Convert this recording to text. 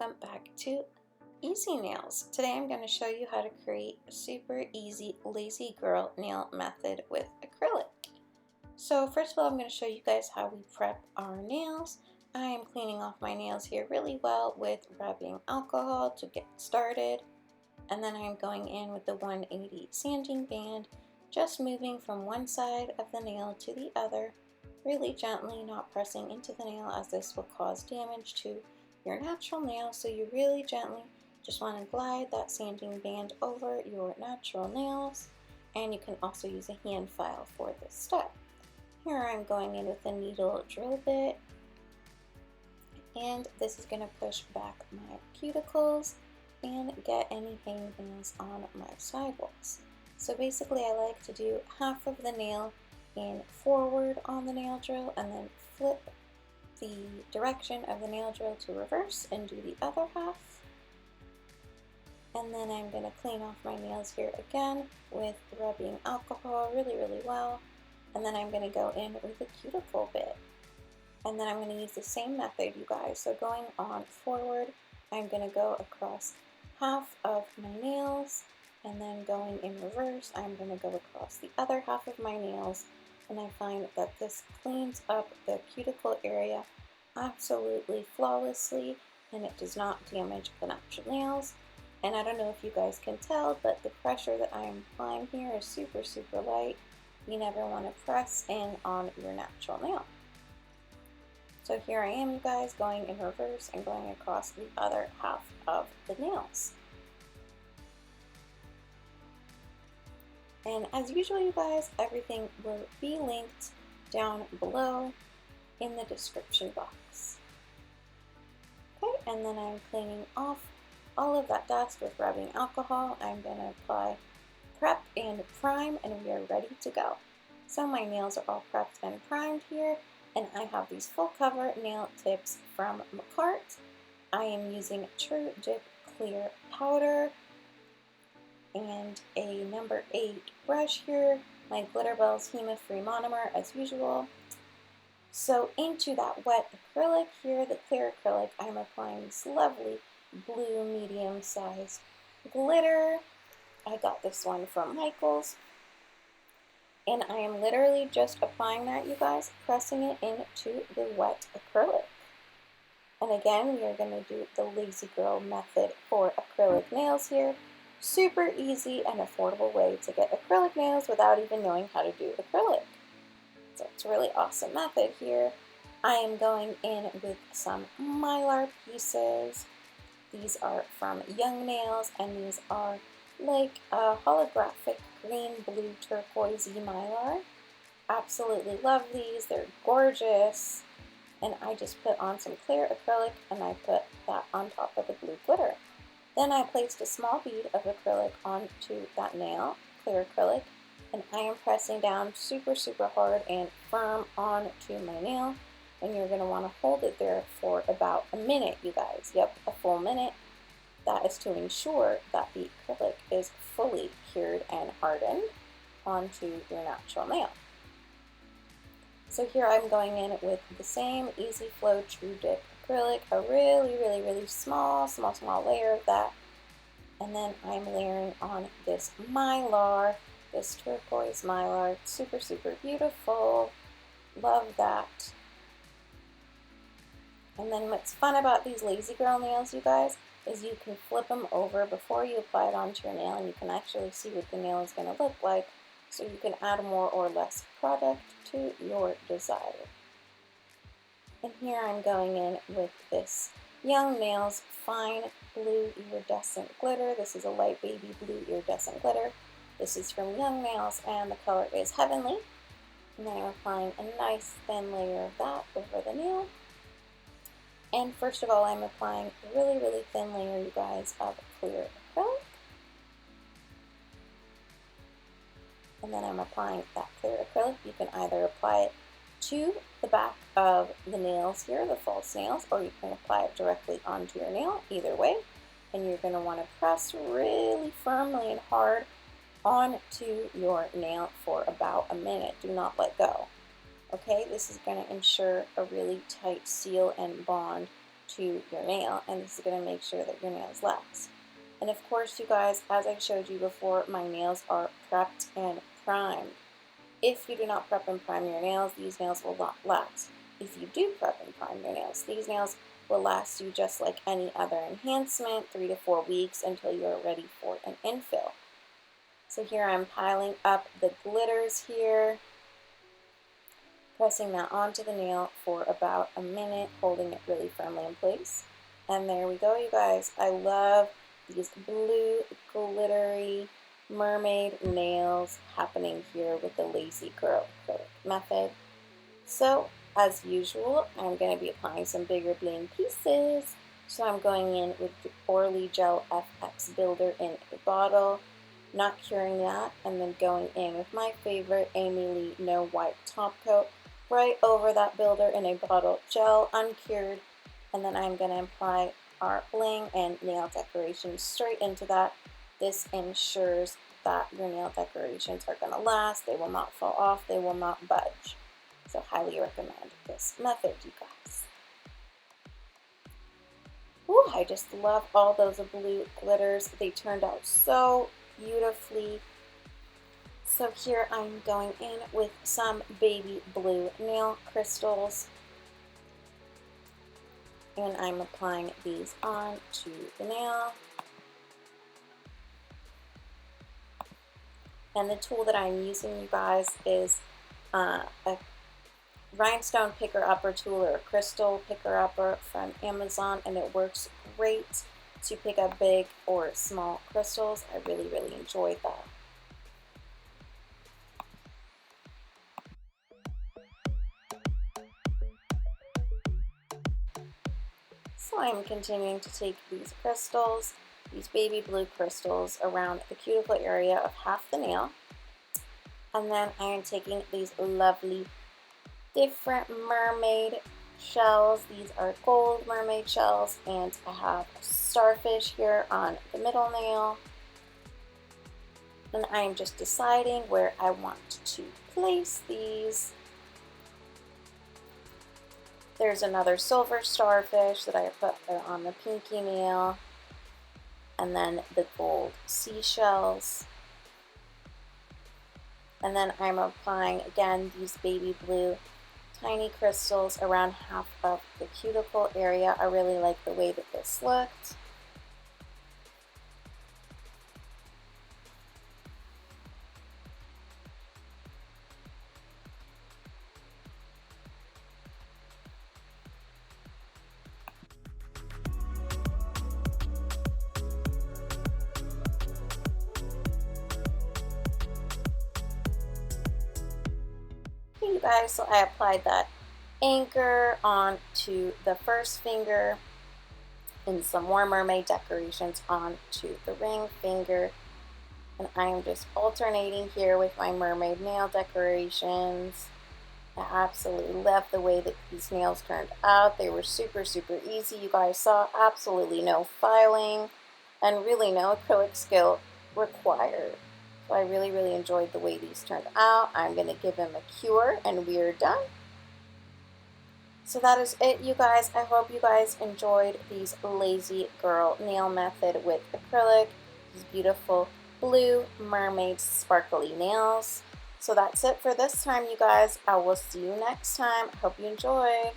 welcome back to Easy Nails. Today I'm going to show you how to create a super easy lazy girl nail method with acrylic. So first of all, I'm going to show you guys how we prep our nails. I am cleaning off my nails here really well with rubbing alcohol to get started, and then I'm going in with the 180 sanding band, just moving from one side of the nail to the other, really gently, not pressing into the nail as this will cause damage to your natural nail. So you really gently just want to glide that sanding band over your natural nails, and you can also use a hand file for this step. Here I'm going in with a needle drill bit, and this is going to push back my cuticles and get any hangnails on my sidewalls. So basically I like to do half of the nail in forward on the nail drill and then flip the direction of the nail drill to reverse and do the other half. And then I'm going to clean off my nails here again with rubbing alcohol really well. And then I'm going to go in with a cuticle bit. And then I'm going to use the same method, you guys. So going on forward, I'm going to go across half of my nails, and then going in reverse, I'm going to go across the other half of my nails. And I find that this cleans up the cuticle area absolutely flawlessly, and it does not damage the natural nails. And I don't know if you guys can tell, but the pressure that I am applying here is super light. You never want to press in on your natural nail. So here I am, you guys, going in reverse and going across the other half of the nails. And as usual, you guys, everything will be linked down below in the description box. Okay, and then I'm cleaning off all of that dust with rubbing alcohol. I'm going to apply prep and prime, and we are ready to go. So my nails are all prepped and primed here, and I have these full cover nail tips from Makartt. I am using True Dip Clear Powder and a number 8 brush here, my gliterbells Hema free monomer as usual. So into that wet acrylic here, the clear acrylic, I'm applying this lovely blue medium sized glitter. I got this one from Michael's. And I am literally just applying that, you guys, pressing it into the wet acrylic. And again, we are going to do the lazy girl method for acrylic nails here. Super easy and affordable way to get acrylic nails without even knowing how to do acrylic. So it's a really awesome method here. I am going in with some mylar pieces. These are from Young Nails, and these are like a holographic green, blue, turquoise mylar. Absolutely love these. They're gorgeous. And I just put on some clear acrylic, and I put that on top of the blue glitter. Then I placed a small bead of acrylic onto that nail, clear acrylic, and I am pressing down super hard and firm onto my nail. And you're going to want to hold it there for about a minute, you guys. Yep, a full minute. That is to ensure that the acrylic is fully cured and hardened onto your natural nail. So here I'm going in with the same Easy Flow True Dip acrylic, a really small layer of that. And then I'm layering on this mylar, this turquoise mylar. Super beautiful. Love that. And then what's fun about these lazy girl nails, you guys, is you can flip them over before you apply it onto your nail, and you can actually see what the nail is going to look like, so you can add more or less product to your desire. And here I'm going in with this Young Nails Fine Blue Iridescent Glitter. This is a light baby blue iridescent glitter. This is from Young Nails, and the color is Heavenly. And then I'm applying a nice thin layer of that over the nail. And first of all, I'm applying a really thin layer, you guys, of clear acrylic. And then I'm applying that clear acrylic. You can either apply it to the back of the nails here, the false nails, or you can apply it directly onto your nail, either way. And you're going to want to press really firmly and hard onto your nail for about a minute. Do not let go. Okay, this is going to ensure a really tight seal and bond to your nail, and this is going to make sure that your nails last. And of course, you guys, as I showed you before, my nails are prepped and primed. If you do not prep and prime your nails, these nails will not last. If you do prep and prime your nails, these nails will last you just like any other enhancement, 3 to 4 weeks until you are ready for an infill. So here I'm piling up the glitters here, pressing that onto the nail for about a minute, holding it really firmly in place. And there we go, you guys. I love these blue glittery mermaid nails happening here with the lazy curl acrylic method. So as usual, I'm going to be applying some bigger bling pieces. So I'm going in with the Orly Gel FX Builder in a bottle, not curing that, and then going in with my favorite aimeili No White top coat right over that builder in a bottle gel, uncured, and then I'm going to apply our bling and nail decorations straight into that. This ensures that your nail decorations are going to last, they will not fall off, they will not budge. So highly recommend this method, you guys. Ooh, I just love all those blue glitters. They turned out so beautifully. So here I'm going in with some baby blue nail crystals, and I'm applying these on to the nail. And the tool that I'm using, you guys, is a rhinestone picker-upper tool or a crystal picker-upper from Amazon, and it works great to pick up big or small crystals. I really, really enjoyed that. So I'm continuing to take these crystals, these baby blue crystals, around the cuticle area of half the nail. And then I am taking these lovely different mermaid shells. These are gold mermaid shells, and I have a starfish here on the middle nail. And I am just deciding where I want to place these. There's another silver starfish that I put on the pinky nail, and then the gold seashells. And then I'm applying again these baby blue tiny crystals around half of the cuticle area. I really like the way that this looked. You guys, so I applied that anchor onto the first finger and some more mermaid decorations onto the ring finger, and I am just alternating here with my mermaid nail decorations. I absolutely love the way that these nails turned out. They were super easy. You guys saw absolutely no filing and really no acrylic skill required. So I really enjoyed the way these turned out. I'm going to give them a cure and we are done. So that is it, you guys. I hope you guys enjoyed these lazy girl nail method with acrylic, these beautiful blue mermaid sparkly nails. So that's it for this time, you guys. I will see you next time. Hope you enjoyed.